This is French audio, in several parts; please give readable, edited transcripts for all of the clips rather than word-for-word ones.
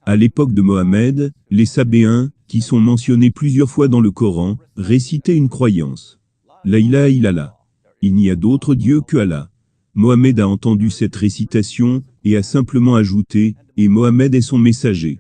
À l'époque de Mohammed, les Sabéens, qui sont mentionnés plusieurs fois dans le Coran, récitaient une croyance. La ilaha illallah. Il n'y a d'autre Dieu que Allah. Mohammed a entendu cette récitation, et a simplement ajouté, et Mohammed est son messager.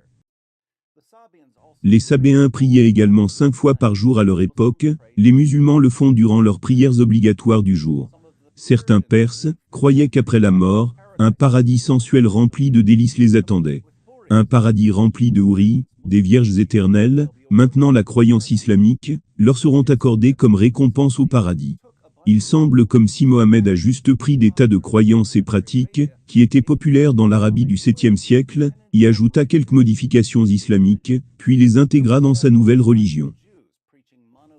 Les Sabéens priaient également 5 fois par jour à leur époque, les musulmans le font durant leurs prières obligatoires du jour. Certains Perses croyaient qu'après la mort, un paradis sensuel rempli de délices les attendait. Un paradis rempli de houris, des vierges éternelles, maintenant la croyance islamique, leur seront accordées comme récompense au paradis. Il semble comme si Mohammed a juste pris des tas de croyances et pratiques, qui étaient populaires dans l'Arabie du 7e siècle, y ajouta quelques modifications islamiques, puis les intégra dans sa nouvelle religion.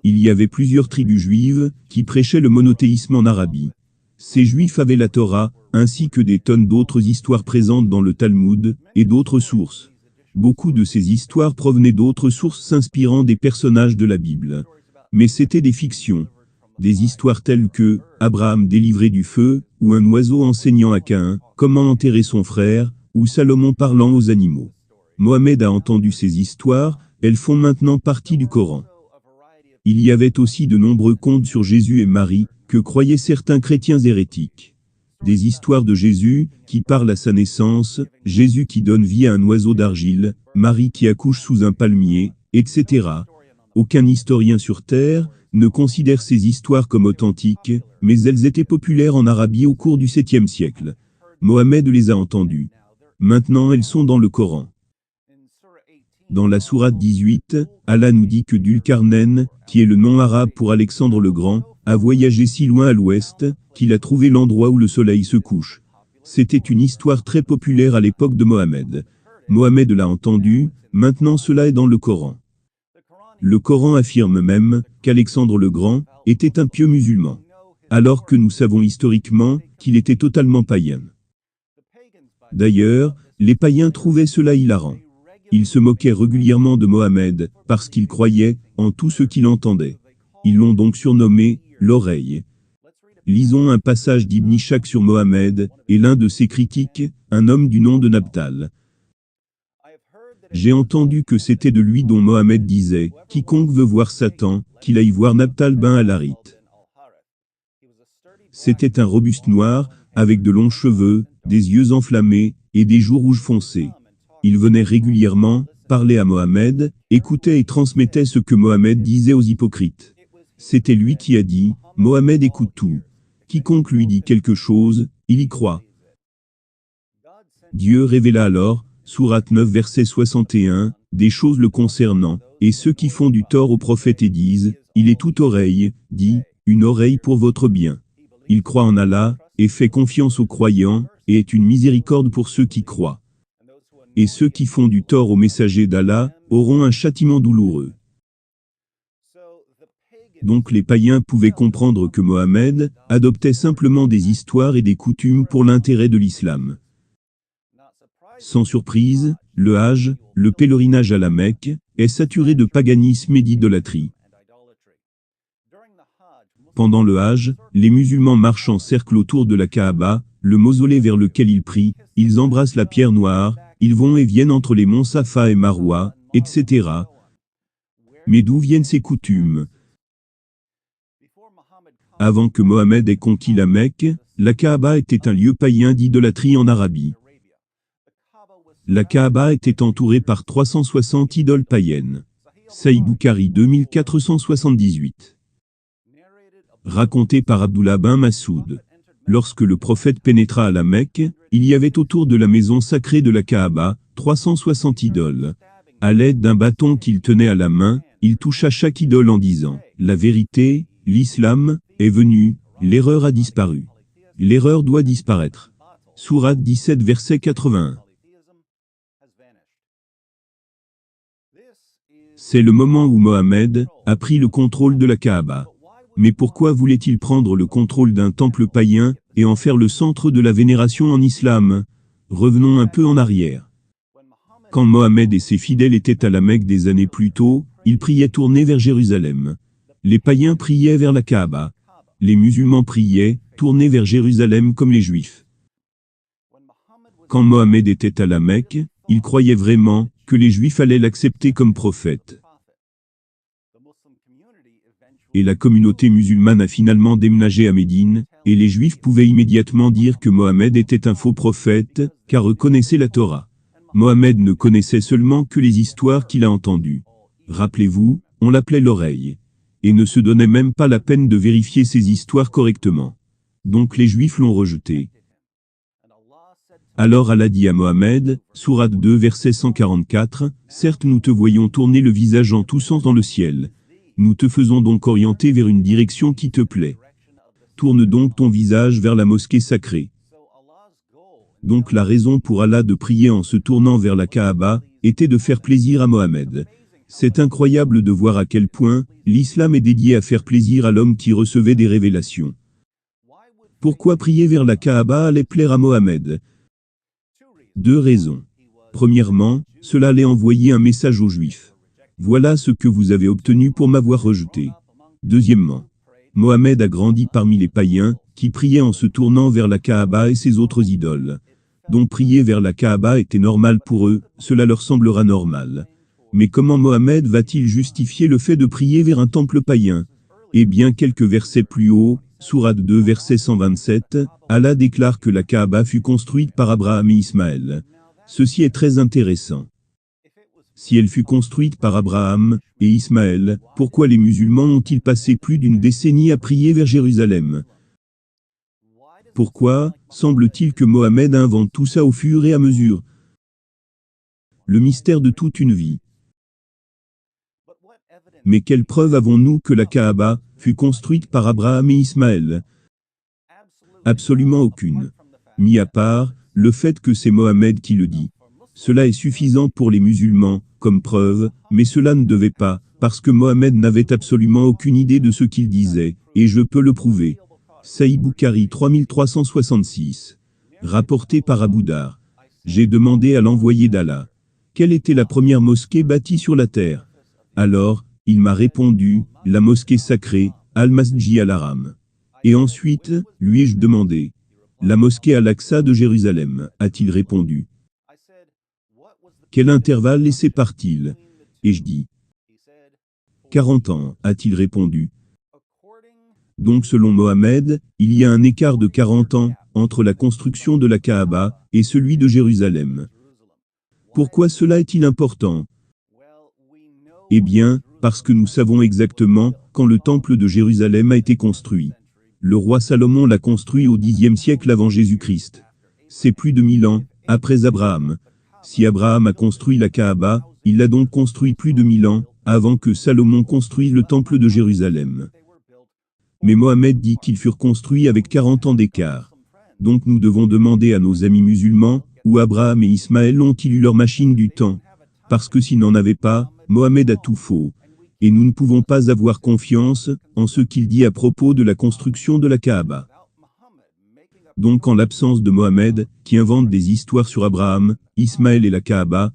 Il y avait plusieurs tribus juives, qui prêchaient le monothéisme en Arabie. Ces juifs avaient la Torah, ainsi que des tonnes d'autres histoires présentes dans le Talmud, et d'autres sources. Beaucoup de ces histoires provenaient d'autres sources s'inspirant des personnages de la Bible. Mais c'étaient des fictions. Des histoires telles que Abraham délivré du feu, ou un oiseau enseignant à Caïn comment enterrer son frère, ou Salomon parlant aux animaux. Mohammed a entendu ces histoires, elles font maintenant partie du Coran. Il y avait aussi de nombreux contes sur Jésus et Marie, que croyaient certains chrétiens hérétiques. Des histoires de Jésus, qui parlent à sa naissance, Jésus qui donne vie à un oiseau d'argile, Marie qui accouche sous un palmier, etc. Aucun historien sur Terre ne considère ces histoires comme authentiques, mais elles étaient populaires en Arabie au cours du 7e siècle. Mohammed les a entendues. Maintenant elles sont dans le Coran. Dans la sourate 18, Allah nous dit que Dulkarnain, qui est le nom arabe pour Alexandre le Grand, a voyagé si loin à l'ouest, qu'il a trouvé l'endroit où le soleil se couche. C'était une histoire très populaire à l'époque de Mohammed. Mohammed l'a entendu, maintenant cela est dans le Coran. Le Coran affirme même qu'Alexandre le Grand était un pieux musulman, alors que nous savons historiquement qu'il était totalement païen. D'ailleurs, les païens trouvaient cela hilarant. Ils se moquaient régulièrement de Mohammed, parce qu'ils croyaient en tout ce qu'il entendait. Ils l'ont donc surnommé l'oreille. Lisons un passage d'Ibn Ishaq sur Mohammed, et l'un de ses critiques, un homme du nom de Nabtal. J'ai entendu que c'était de lui dont Mohammed disait, « Quiconque veut voir Satan, qu'il aille voir Nabtal ben al-Harith. » C'était un robuste noir, avec de longs cheveux, des yeux enflammés, et des joues rouges foncées. Il venait régulièrement, parlait à Mohammed, écoutait et transmettait ce que Mohammed disait aux hypocrites. C'était lui qui a dit, « Mohammed écoute tout. Quiconque lui dit quelque chose, il y croit. » Dieu révéla alors, Sourate 9 verset 61, des choses le concernant, et ceux qui font du tort au prophète et disent, il est toute oreille, dit, une oreille pour votre bien. Il croit en Allah, et fait confiance aux croyants, et est une miséricorde pour ceux qui croient. Et ceux qui font du tort au messager d'Allah, auront un châtiment douloureux. Donc les païens pouvaient comprendre que Mohammed adoptait simplement des histoires et des coutumes pour l'intérêt de l'islam. Sans surprise, le Hajj, le pèlerinage à la Mecque, est saturé de paganisme et d'idolâtrie. Pendant le Hajj, les musulmans marchent en cercle autour de la Kaaba, le mausolée vers lequel ils prient, ils embrassent la pierre noire, ils vont et viennent entre les monts Safa et Marwa, etc. Mais d'où viennent ces coutumes? Avant que Mohammed ait conquis la Mecque, la Kaaba était un lieu païen d'idolâtrie en Arabie. La Kaaba était entourée par 360 idoles païennes. Sahih Bukhari 2478. Raconté par Abdullah bin Masoud. Lorsque le prophète pénétra à la Mecque, il y avait autour de la maison sacrée de la Kaaba, 360 idoles. À l'aide d'un bâton qu'il tenait à la main, il toucha chaque idole en disant, « La vérité, l'islam, est venu, l'erreur a disparu. L'erreur doit disparaître. » Sourate 17 verset 81. C'est le moment où Mohammed a pris le contrôle de la Kaaba. Mais pourquoi voulait-il prendre le contrôle d'un temple païen et en faire le centre de la vénération en islam? Revenons un peu en arrière. Quand Mohammed et ses fidèles étaient à la Mecque des années plus tôt, ils priaient tournés vers Jérusalem. Les païens priaient vers la Kaaba. Les musulmans priaient, tournés vers Jérusalem comme les juifs. Quand Mohammed était à la Mecque, Il croyait vraiment que les Juifs allaient l'accepter comme prophète. Et la communauté musulmane a finalement déménagé à Médine, et les Juifs pouvaient immédiatement dire que Mohammed était un faux prophète, car reconnaissait la Torah. Mohammed ne connaissait seulement que les histoires qu'il a entendues. Rappelez-vous, on l'appelait l'oreille. Et ne se donnait même pas la peine de vérifier ces histoires correctement. Donc les Juifs l'ont rejeté. Alors Allah dit à Mohammed, Sourate 2 verset 144, « Certes nous te voyons tourner le visage en tous sens dans le ciel. Nous te faisons donc orienter vers une direction qui te plaît. Tourne donc ton visage vers la mosquée sacrée. » Donc la raison pour Allah de prier en se tournant vers la Kaaba était de faire plaisir à Mohammed. C'est incroyable de voir à quel point l'islam est dédié à faire plaisir à l'homme qui recevait des révélations. Pourquoi prier vers la Kaaba allait plaire à Mohammed? Deux raisons. Premièrement, cela allait envoyer un message aux Juifs. Voilà ce que vous avez obtenu pour m'avoir rejeté. Deuxièmement, Mohammed a grandi parmi les païens, qui priaient en se tournant vers la Kaaba et ses autres idoles. Donc prier vers la Kaaba était normal pour eux, cela leur semblera normal. Mais comment Mohammed va-t-il justifier le fait de prier vers un temple païen? Eh bien quelques versets plus haut, Sourate 2 verset 127, Allah déclare que la Kaaba fut construite par Abraham et Ismaël. Ceci est très intéressant. Si elle fut construite par Abraham et Ismaël, pourquoi les musulmans ont-ils passé plus d'une décennie à prier vers Jérusalem? Pourquoi semble-t-il que Mohammed invente tout ça au fur et à mesure? Le mystère de toute une vie. Mais quelle preuve avons-nous que la Kaaba fut construite par Abraham et Ismaël? Absolument aucune. Mis à part le fait que c'est Mohammed qui le dit. Cela est suffisant pour les musulmans, comme preuve, mais cela ne devait pas, parce que Mohammed n'avait absolument aucune idée de ce qu'il disait, et je peux le prouver. Sahih Bukhari 3366. Rapporté par Abu Dar. J'ai demandé à l'envoyé d'Allah. Quelle était la première mosquée bâtie sur la terre? Alors, il m'a répondu, la mosquée sacrée, Al-Masjid al-Haram. Et ensuite, lui ai-je demandé. La mosquée Al-Aqsa de Jérusalem, a-t-il répondu. Quel intervalle les sépare-t-il? Ai-je dit. 40 ans, a-t-il répondu. Donc selon Mohammed, il y a un écart de 40 ans entre la construction de la Kaaba et celui de Jérusalem. Pourquoi cela est-il important? Eh bien, parce que nous savons exactement quand le temple de Jérusalem a été construit. Le roi Salomon l'a construit au Xe siècle avant Jésus-Christ. C'est plus de 1000 ans après Abraham. Si Abraham a construit la Kaaba, il l'a donc construit plus de 1000 ans avant que Salomon construise le temple de Jérusalem. Mais Mohammed dit qu'ils furent construits avec 40 ans d'écart. Donc nous devons demander à nos amis musulmans, où Abraham et Ismaël ont-ils eu leur machine du temps? Parce que s'ils n'en avaient pas, Mohammed a tout faux. Et nous ne pouvons pas avoir confiance en ce qu'il dit à propos de la construction de la Kaaba. Donc en l'absence de Mohammed, qui invente des histoires sur Abraham, Ismaël et la Kaaba,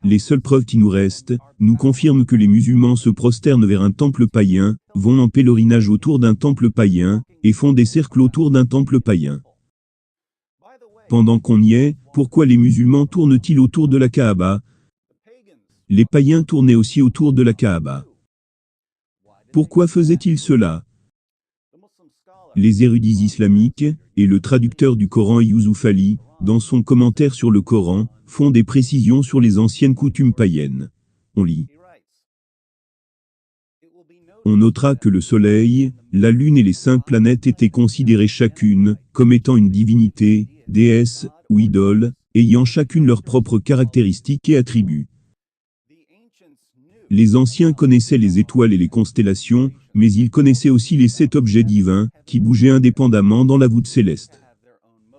les seules preuves qui nous restent, nous confirment que les musulmans se prosternent vers un temple païen, vont en pèlerinage autour d'un temple païen, et font des cercles autour d'un temple païen. Pendant qu'on y est, pourquoi les musulmans tournent-ils autour de la Kaaba? Les païens tournaient aussi autour de la Kaaba. Pourquoi faisaient-ils cela? Les érudits islamiques, et le traducteur du Coran Youssouf Ali, dans son commentaire sur le Coran, font des précisions sur les anciennes coutumes païennes. On lit. On notera que le Soleil, la Lune et les 5 planètes étaient considérées chacune comme étant une divinité, déesse ou idole, ayant chacune leurs propres caractéristiques et attributs. Les anciens connaissaient les étoiles et les constellations, mais ils connaissaient aussi les 7 objets divins, qui bougeaient indépendamment dans la voûte céleste.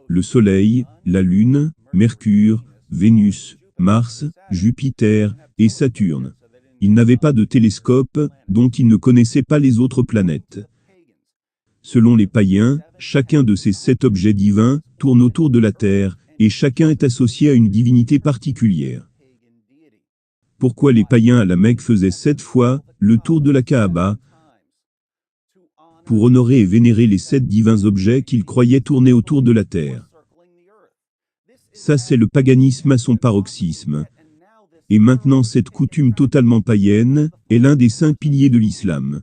Le Soleil, la Lune, Mercure, Vénus, Mars, Jupiter et Saturne. Ils n'avaient pas de télescope, donc ils ne connaissaient pas les autres planètes. Selon les païens, chacun de ces 7 objets divins tourne autour de la Terre, et chacun est associé à une divinité particulière. Pourquoi les païens à la Mecque faisaient 7 fois le tour de la Kaaba? Pour honorer et vénérer les 7 divins objets qu'ils croyaient tourner autour de la terre. Ça c'est le paganisme à son paroxysme. Et maintenant cette coutume totalement païenne est l'un des 5 piliers de l'islam.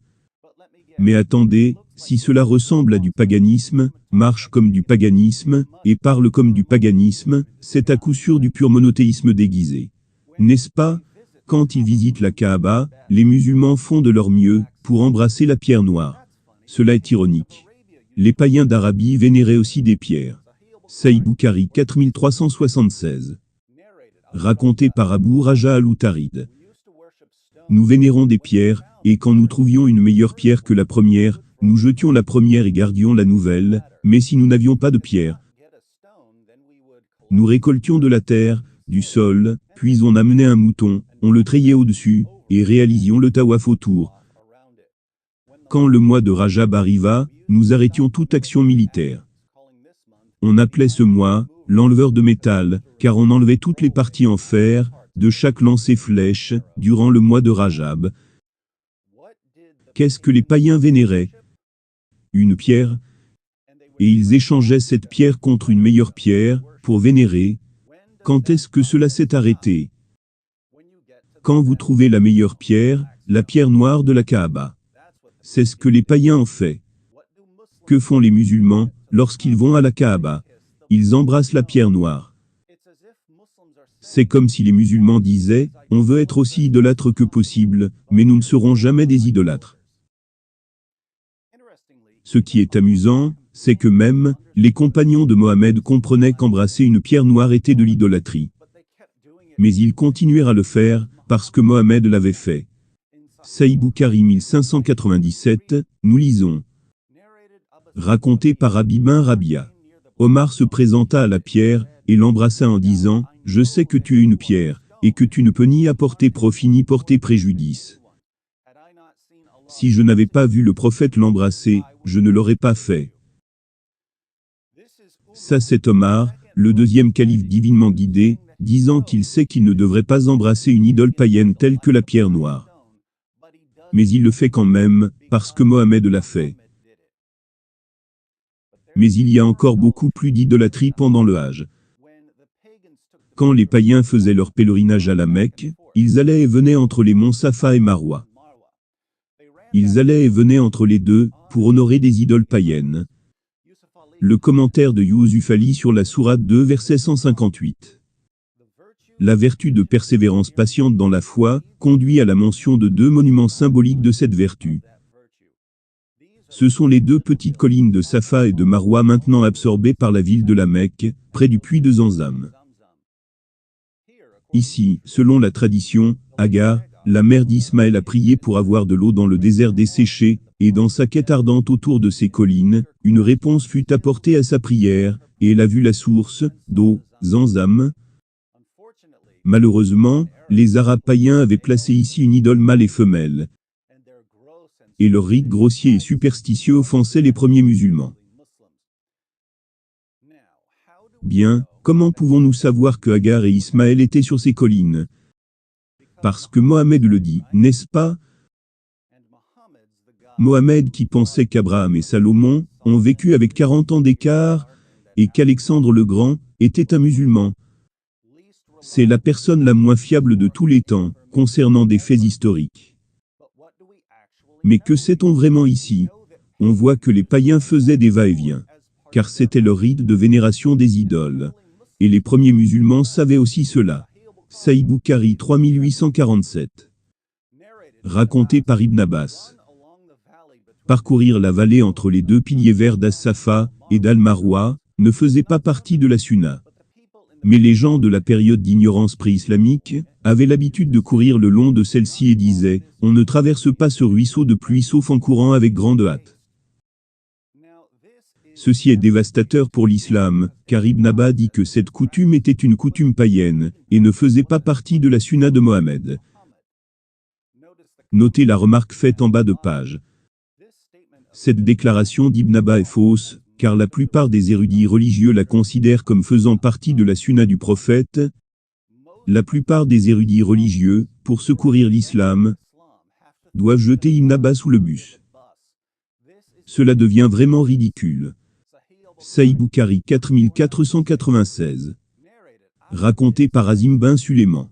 Mais attendez, si cela ressemble à du paganisme, marche comme du paganisme, et parle comme du paganisme, c'est à coup sûr du pur monothéisme déguisé. N'est-ce pas? Quand ils visitent la Kaaba, les musulmans font de leur mieux pour embrasser la pierre noire. Cela est ironique. Les païens d'Arabie vénéraient aussi des pierres. Sahih Bukhari 4376. Raconté par Abu Raja al-Utarid. Nous vénérons des pierres, et quand nous trouvions une meilleure pierre que la première, nous jetions la première et gardions la nouvelle, mais si nous n'avions pas de pierre, nous récoltions de la terre, du sol, puis on amenait un mouton, on le trayait au-dessus, et réalisions le tawaf autour. Quand le mois de Rajab arriva, nous arrêtions toute action militaire. On appelait ce mois l'enleveur de métal, car on enlevait toutes les parties en fer de chaque lancée flèche durant le mois de Rajab. Qu'est-ce que les païens vénéraient? Une pierre. Et ils échangeaient cette pierre contre une meilleure pierre pour vénérer. Quand est-ce que cela s'est arrêté? Quand vous trouvez la meilleure pierre, la pierre noire de la Kaaba. C'est ce que les païens ont fait. Que font les musulmans lorsqu'ils vont à la Kaaba? Ils embrassent la pierre noire. C'est comme si les musulmans disaient, on veut être aussi idolâtres que possible, mais nous ne serons jamais des idolâtres. Ce qui est amusant, c'est que même, les compagnons de Mohammed comprenaient qu'embrasser une pierre noire était de l'idolâtrie. Mais ils continuèrent à le faire, parce que Mohammed l'avait fait. Sahih Bukhari 1597, nous lisons. Raconté par Rabbi bin Rabia. Omar se présenta à la pierre, et l'embrassa en disant, « Je sais que tu es une pierre, et que tu ne peux ni apporter profit ni porter préjudice. Si je n'avais pas vu le prophète l'embrasser, je ne l'aurais pas fait. » Ça c'est Omar, le deuxième calife divinement guidé, disant qu'il sait qu'il ne devrait pas embrasser une idole païenne telle que la pierre noire. Mais il le fait quand même, parce que Mohammed l'a fait. Mais il y a encore beaucoup plus d'idolâtrie pendant le Hajj. Quand les païens faisaient leur pèlerinage à la Mecque, ils allaient et venaient entre les monts Safa et Marwa. Ils allaient et venaient entre les deux, pour honorer des idoles païennes. Le commentaire de Yusuf Ali sur la sourate 2 verset 158. La vertu de persévérance patiente dans la foi conduit à la mention de 2 monuments symboliques de cette vertu. Ce sont les 2 petites collines de Safa et de Marwa maintenant absorbées par la ville de la Mecque, près du puits de Zamzam. Ici, selon la tradition, Agar, la mère d'Ismaël a prié pour avoir de l'eau dans le désert desséché, et dans sa quête ardente autour de ces collines, une réponse fut apportée à sa prière, et elle a vu la source d'eau, Zamzam. Malheureusement, les Arabes païens avaient placé ici une idole mâle et femelle. Et leur rite grossier et superstitieux offensait les premiers musulmans. Bien, comment pouvons-nous savoir que Agar et Ismaël étaient sur ces collines? Parce que Mohammed le dit, n'est-ce pas? Mohammed qui pensait qu'Abraham et Salomon ont vécu avec 40 ans d'écart, et qu'Alexandre le Grand était un musulman. C'est la personne la moins fiable de tous les temps, concernant des faits historiques. Mais que sait-on vraiment ici? On voit que les païens faisaient des va-et-vient, car c'était leur rite de vénération des idoles. Et les premiers musulmans savaient aussi cela. Sahih Bukhari 3847. Raconté par Ibn Abbas. Parcourir la vallée entre les 2 piliers verts d'As-Safa et d'Al-Marwa ne faisait pas partie de la sunna. Mais les gens de la période d'ignorance pré-islamique avaient l'habitude de courir le long de celle-ci et disaient, on ne traverse pas ce ruisseau de pluie sauf en courant avec grande hâte. Ceci est dévastateur pour l'islam, car Ibn Abbas dit que cette coutume était une coutume païenne, et ne faisait pas partie de la sunna de Mohammed. Notez la remarque faite en bas de page. Cette déclaration d'Ibn Abbas est fausse, car la plupart des érudits religieux la considèrent comme faisant partie de la sunna du prophète. La plupart des érudits religieux, pour secourir l'islam, doivent jeter Ibn Abbas sous le bus. Cela devient vraiment ridicule. Sahih Bukhari 4496. raconté par Azim ben Suleiman.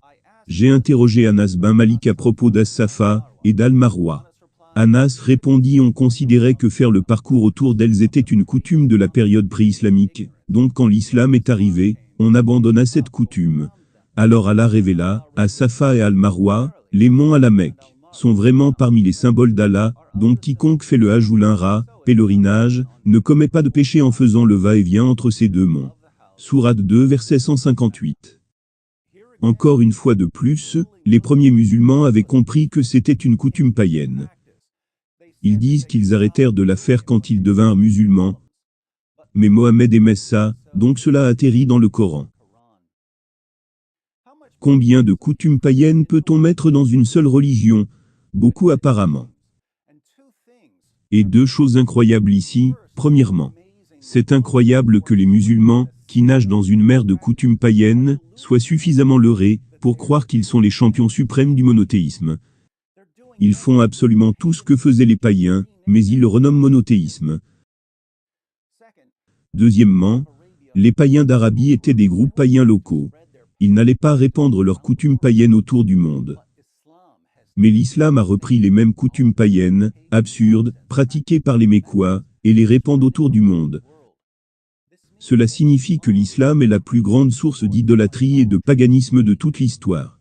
J'ai interrogé Anas ben Malik à propos d'As-Safa et d'Al-Marwa. Anas répondit: on considérait que faire le parcours autour d'elles était une coutume de la période pré-islamique, donc quand l'islam est arrivé, on abandonna cette coutume. Alors Allah révéla: As-Safa et Al-Marwa, les monts à la Mecque, sont vraiment parmi les symboles d'Allah, donc quiconque fait le Hajj ou l'Umra, pèlerinage, ne commet pas de péché en faisant le va-et-vient entre ces deux monts. Sourate 2 verset 158. Encore une fois de plus, les premiers musulmans avaient compris que c'était une coutume païenne. Ils disent qu'ils arrêtèrent de la faire quand ils devinrent musulmans, mais Mohammed aimait ça, donc cela atterrit dans le Coran. Combien de coutumes païennes peut-on mettre dans une seule religion? Beaucoup apparemment. Et deux choses incroyables ici. Premièrement, c'est incroyable que les musulmans, qui nagent dans une mer de coutumes païennes, soient suffisamment leurrés pour croire qu'ils sont les champions suprêmes du monothéisme. Ils font absolument tout ce que faisaient les païens, mais ils le renomment monothéisme. Deuxièmement, les païens d'Arabie étaient des groupes païens locaux. Ils n'allaient pas répandre leurs coutumes païennes autour du monde. Mais l'islam a repris les mêmes coutumes païennes, absurdes, pratiquées par les Mécois, et les répand autour du monde. Cela signifie que l'islam est la plus grande source d'idolâtrie et de paganisme de toute l'histoire.